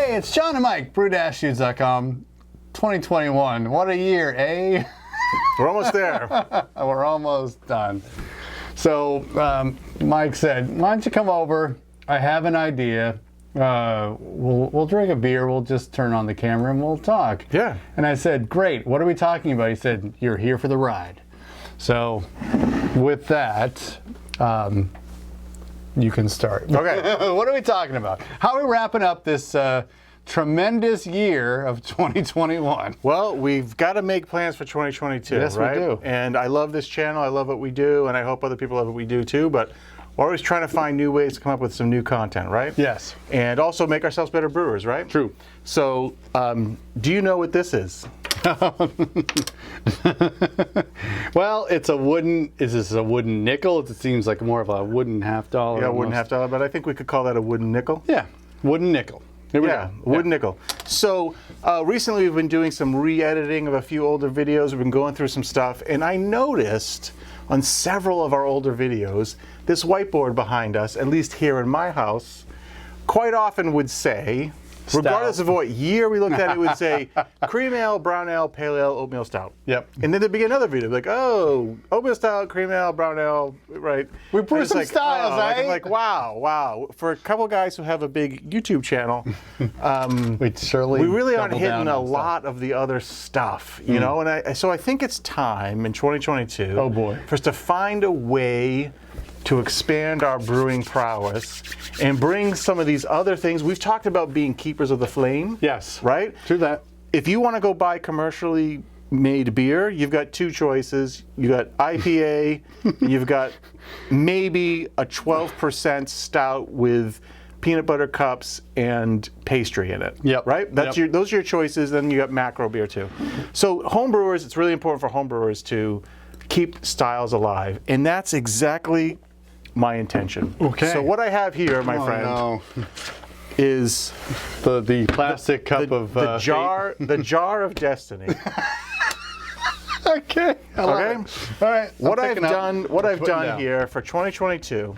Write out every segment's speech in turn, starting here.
Hey, it's John and Mike, brew-shoots.com. 2021. What a year, eh? We're almost there. We're almost done. So Mike said, why don't you come over? I have an idea. We'll drink a beer. We'll just turn on the camera and we'll talk. Yeah. And I said, great. What are we talking about? He said, you're here for the ride. So with that, you can start. Okay. What are we talking about? How are we wrapping up this tremendous year of 2021? Well, we've got to make plans for 2022, Yes, right? we do. And I love this channel. I love what we do, and I hope other people love what we do too. But we're always trying to find new ways to come up with some new content, right? Yes. And also make ourselves better brewers, right? True. So, do you know what this is? Well, it's a wooden. Is this a wooden nickel? It seems like more of a wooden $50. Yeah, wooden $50, but I think we could call that a wooden nickel. Yeah, wooden nickel. Here we Yeah, go. wooden nickel. So recently we've been doing some re-editing of a few older videos. We've been going through some stuff, and I noticed on several of our older videos, this whiteboard behind us, at least here in my house, quite often would say, Stout. regardless of what year we looked at, it would say cream ale, brown ale, pale ale, oatmeal stout. Yep. And then there'd be another video like, oh, oatmeal stout, cream ale, brown ale, right? We brew And it's some like, styles, like, eh? I'm like, wow. For a couple guys who have a big YouTube channel, we really aren't hitting a lot of the other stuff, you know? And so I think it's time in 2022 Oh, boy. for us to find a way to expand our brewing prowess and bring some of these other things. We've talked about being keepers of the flame. Yes. Right? True that. If you want to go buy commercially made beer, you've got two choices. You've got IPA, you've got maybe a 12% stout with peanut butter cups and pastry in it. Yep. Right? Those are your choices. Then you got macro beer too. So homebrewers, it's really important for homebrewers to keep styles alive. And that's exactly my intention. Okay. So what I have here, my friend, no. is The plastic cup of the jar of destiny. Okay. I love Okay. it. All right. What I'm I've picking up. done, what I've Putting done down. here for 2022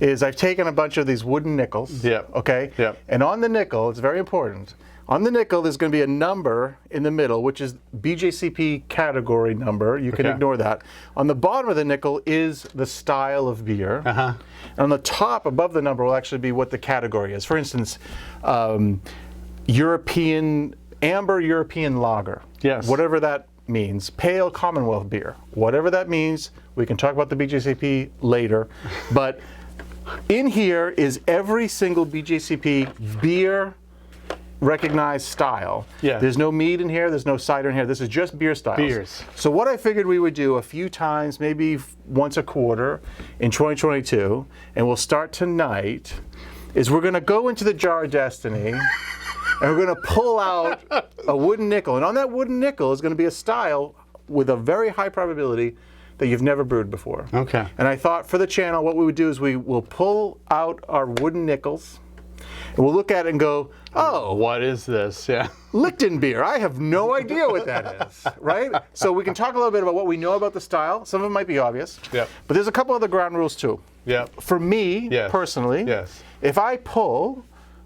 is I've taken a bunch of these wooden nickels. Yep. Okay. Yep. And on the nickel, it's very important. On the nickel, there's going to be a number in the middle, which is BJCP category number. You can Okay. ignore that. On the bottom of the nickel is the style of beer. Uh-huh. And on the top, above the number, will actually be what the category is. For instance, European amber European lager. Yes. Whatever that means. Pale Commonwealth beer. Whatever that means. We can talk about the BJCP later. But in here is every single BJCP beer recognized style. Yeah. There's no mead in here, there's no cider in here. This is just beer styles. Beers. So what I figured we would do a few times, maybe once a quarter in 2022, and we'll start tonight, is we're going to go into the jar of destiny and we're going to pull out a wooden nickel. And on that wooden nickel is going to be a style with a very high probability that you've never brewed before. Okay. And I thought for the channel, what we would do is we will pull out our wooden nickels and we'll look at it and go, oh, What is this? Yeah. Lichten beer. I have no idea what that is, right? So we can talk a little bit about what we know about the style. Some of them might be obvious. Yep. But there's a couple other ground rules too. Yep. For me, Yes. personally, Yes. if I pull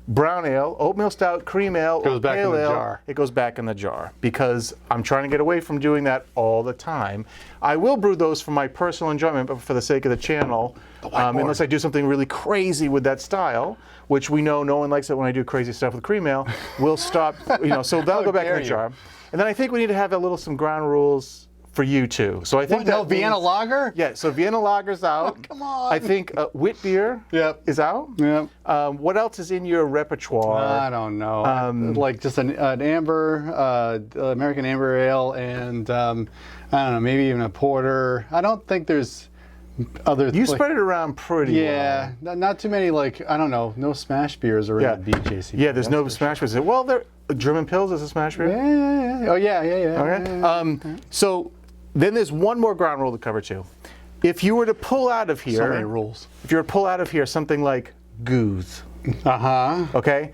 brown ale, oatmeal stout, cream ale, Goes or back in pale the ale, jar. it goes back in the jar because I'm trying to get away from doing that all the time. I will brew those for my personal enjoyment, but for the sake of the channel, unless I do something really crazy with that style, which we know no one likes it when I do crazy stuff with cream ale, we'll stop, so that'll go back in dare the you. jar. And then I think we need to have some ground rules for you too. So I think No that Vienna means- lager? Yeah, so Vienna Lager's out. Come on. I think wit beer Yep. is out. Yep. What else is in your repertoire? I don't know. Like just an amber, American amber ale, and I don't know, maybe even a porter. I don't think there's other. You spread it around pretty Yeah, well. not too many. Like I don't know, no smash beers are Yeah. in the BJCP. Yeah, there's that's no for smash beers. Well, there German Pils is a smash beer. sure. Yeah. Oh yeah. Okay. Yeah. So then there's one more ground rule to cover too. If you were to pull out of here, So many rules. if you were to pull out of here something like goose, okay,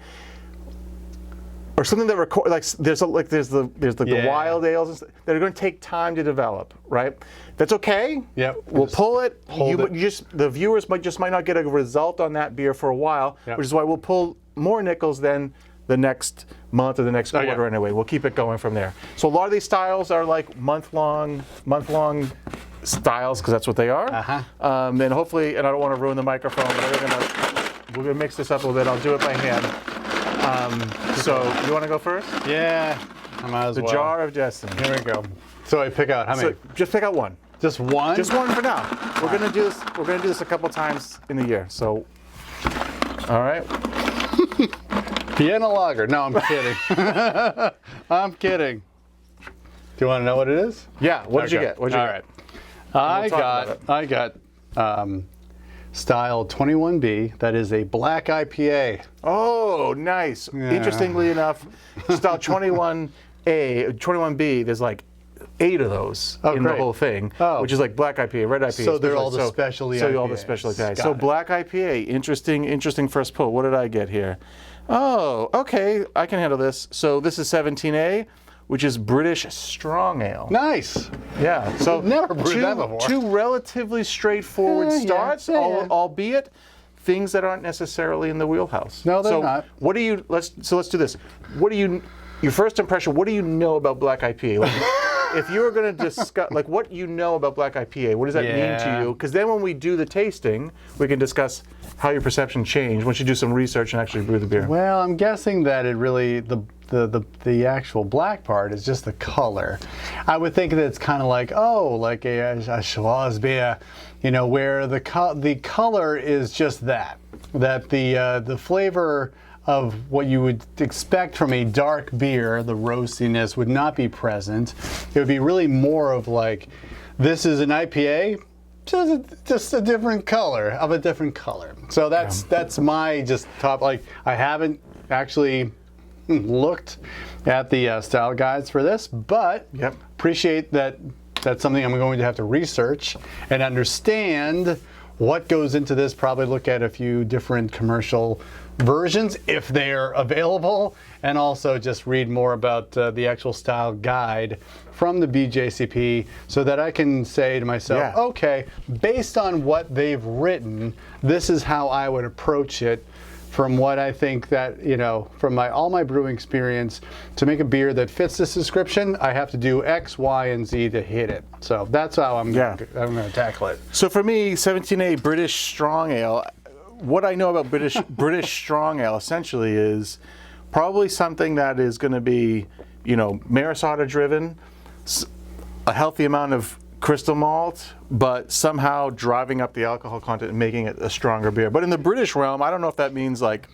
or something that there's the wild ales and that are going to take time to develop, right? That's okay. Yep. We'll pull it. hold it. The viewers might not get a result on that beer for a while, Yep. which is why we'll pull more nickels than the next month or the next quarter yeah. anyway. We'll keep it going from there. So a lot of these styles are like month-long styles, because that's what they are. And hopefully, and I don't want to ruin the microphone, but we're gonna mix this up a little bit. I'll do it by hand. So you want to go first? Yeah, I might as well. The Jar of Destiny. Here we go. So I pick out how many? So just pick out one. Just one? Just one for now. We're gonna do this. We're gonna do this a couple times in the year. So, all right. Vienna Lager. No, I'm kidding. I'm kidding. Do you want to know what it is? Yeah. What did you get? What did you get? I got style 21B. That is a black IPA. Oh, nice. Yeah. Interestingly enough, style 21A, 21B. There's like 8 of those in the whole thing, which is like black IPA, red IPA. So they're all the specialty IPAs. So all the specialty IPAs. So black IPA, interesting first pull. What did I get here? Oh, okay, I can handle this. So this is 17A, which is British Strong Ale. Nice. Yeah. So never brewed that before. Two relatively straightforward starts, albeit things that aren't necessarily in the wheelhouse. No, they're not. What do you? Let's do this. What do you? Your first impression. What do you know about black IPA? Like, if you were going to discuss, like, what you know about black IPA, what does that mean to you? Because then when we do the tasting, we can discuss how your perception changed once you do some research and actually brew the beer. Well, I'm guessing that it really the actual black part is just the color. I would think that it's kind of like like a Schwarz beer, where the color is just that the flavor of what you would expect from a dark beer, the roastiness would not be present. It would be really more of like, this is an IPA, just a different color, of a different color. So that's my just top, like, I haven't actually looked at the style guides for this, but appreciate that that's something I'm going to have to research and understand what goes into this. Probably look at a few different commercial versions if they're available, and also just read more about the actual style guide from the BJCP, so that I can say to myself, okay, based on what they've written, this is how I would approach it. From what I think that, from all my brewing experience, to make a beer that fits this description, I have to do X, Y, and Z to hit it. So that's how I'm going to tackle it. So for me, 17A British Strong Ale, what I know about British Strong Ale essentially is probably something that is going to be, Marisota driven, a healthy amount of crystal malt, but somehow driving up the alcohol content and making it a stronger beer. But in the British realm, I don't know if that means like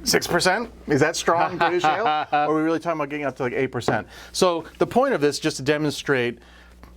6%? Is that strong British ale? Or are we really talking about getting up to like 8%? So the point of this, just to demonstrate,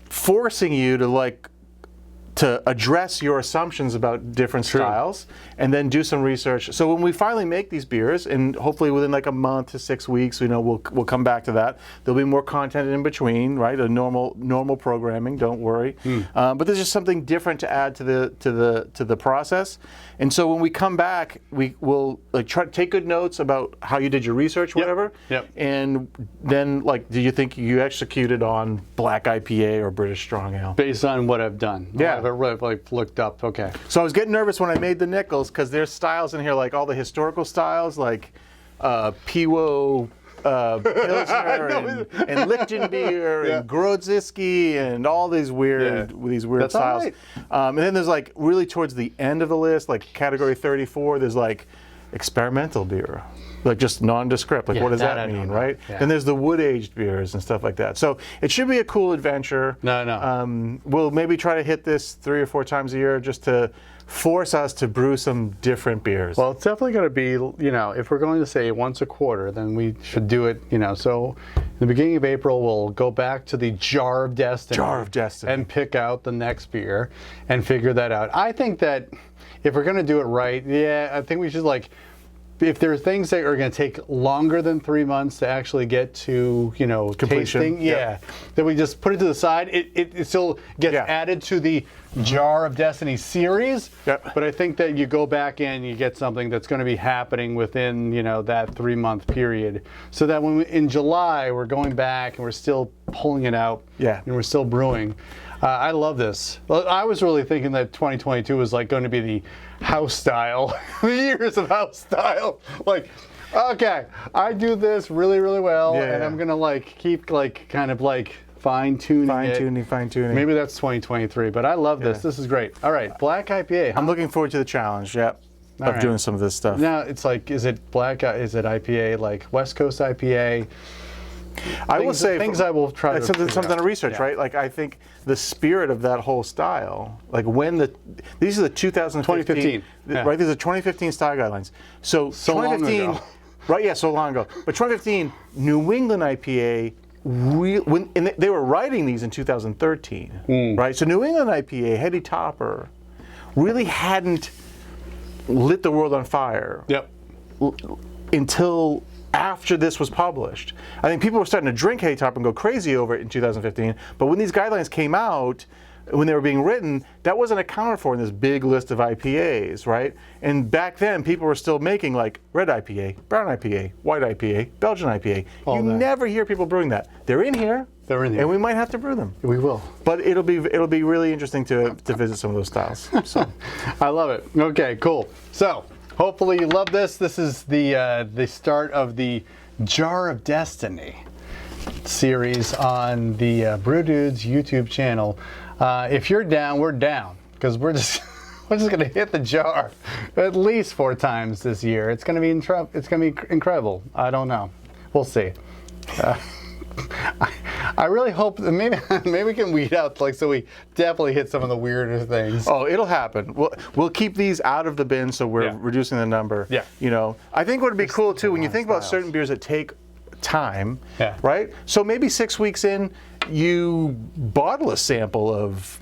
forcing you to address your assumptions about different styles, and then do some research. So when we finally make these beers, and hopefully within like a month to 6 weeks, we'll come back to that. There'll be more content in between, right? A normal programming. Don't worry. But there's just something different to add to the process. And so when we come back, we will try to take good notes about how you did your research, whatever. And then do you think you executed on black IPA or British Strong Ale? Based on what I've done. Yeah. I've looked up. Okay. So I was getting nervous when I made the nickels, because there's styles in here, like all the historical styles, like Piwo Pilsner and Lichtenbier and Grodziski and all these weird styles. Right. And then there's really towards the end of the list, like category 34, there's experimental beer. Just nondescript. What does that mean, right? Yeah. Then there's the wood-aged beers and stuff like that. So it should be a cool adventure. No. We'll maybe try to hit this 3 or 4 times a year, just to force us to brew some different beers. Well, it's definitely going to be, if we're going to say once a quarter, then we should do it, So in the beginning of April, we'll go back to the Jar of Destiny. And pick out the next beer and figure that out. I think that if we're going to do it right, I think we should if there are things that are going to take longer than 3 months to actually get to, completion, tasting, then we just put it to the side. It still gets added to the Jar of Destiny series, but I think that you go back in, you get something that's going to be happening within, that 3 month period, so that when in July we're going back and we're still pulling it out, and we're still brewing. I love this. Well, I was really thinking that 2022 was like going to be the house style, the years of house style. Like, okay, I do this really, really well, and I'm gonna like keep like kind of like fine tuning. Maybe that's 2023, but I love this. This is great. All right, black IPA. I'm looking forward to the challenge. Yep. Of doing some of this stuff. Now it's like, is it black? Is it IPA like West Coast IPA? I will say things I will try to something to research, right? Like I think the spirit of that whole style, like when these are the 2015, right? These are 2015 style guidelines. So 2015, long ago. Right? Yeah, so long ago. But 2015 New England IPA. They were writing these in 2013, right? So New England IPA, heady topper, really hadn't lit the world on fire. Yep. Until after this was published. I think people were starting to drink heady topper and go crazy over it in 2015. But when these guidelines came out, when they were being written, that wasn't accounted for in this big list of IPAs, right? And back then, people were still making like red IPA, brown IPA, white IPA, Belgian IPA. You never hear people brewing that. They're in here. They're in here. And we might have to brew them. We will. But it'll be really interesting to visit some of those styles. So. I love it. Okay, cool. So hopefully you love this. This is the start of the Jar of Destiny series on the Brew Dudes YouTube channel. If you're down, we're down, because we're just gonna hit the jar at least 4 times this year. It's gonna be incredible. I don't know. We'll see. I really hope that maybe we can weed out, like, so we definitely hit some of the weirder things. Oh, it'll happen. We'll keep these out of the bin, so we're reducing the number. Yeah. You know, I think what would be cool too, when you think about certain beers that take time, right? So maybe 6 weeks in, you bottle a sample of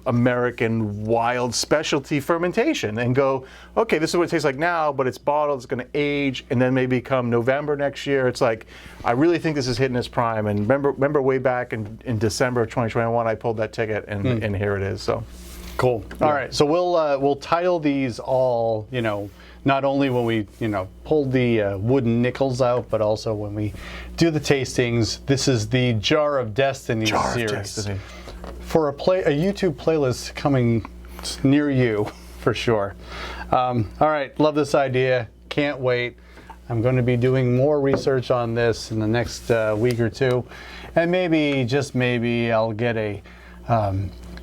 American wild specialty fermentation and go, okay, this is what it tastes like now, but it's bottled, it's going to age, and then maybe come November next year, it's like, I really think this is hitting its prime. And remember way back in December of 2021, I pulled that ticket, and here it is. So cool. All right, so we'll title these all, you know, not only when we, you know, pull the wooden nickels out, but also when we do the tastings. This is the Jar of Destiny series. For a YouTube playlist coming near you, for sure. All right, love this idea. Can't wait. I'm going to be doing more research on this in the next week or two, and maybe, just maybe, I'll get a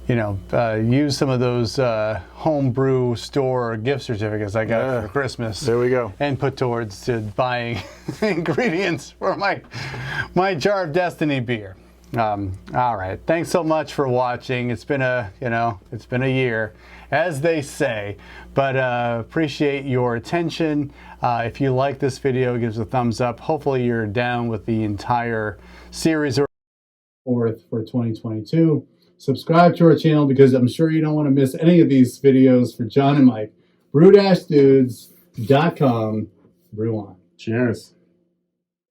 use some of those homebrew store gift certificates I got for Christmas. There we go. And put towards buying ingredients for my Jar of Destiny beer. All right. Thanks so much for watching. It's been a year, as they say, but appreciate your attention. If you like this video, give us a thumbs up. Hopefully you're down with the entire series for 2022. Subscribe to our channel, because I'm sure you don't want to miss any of these videos for John and Mike. Brew-dudes.com. Brew on. Cheers.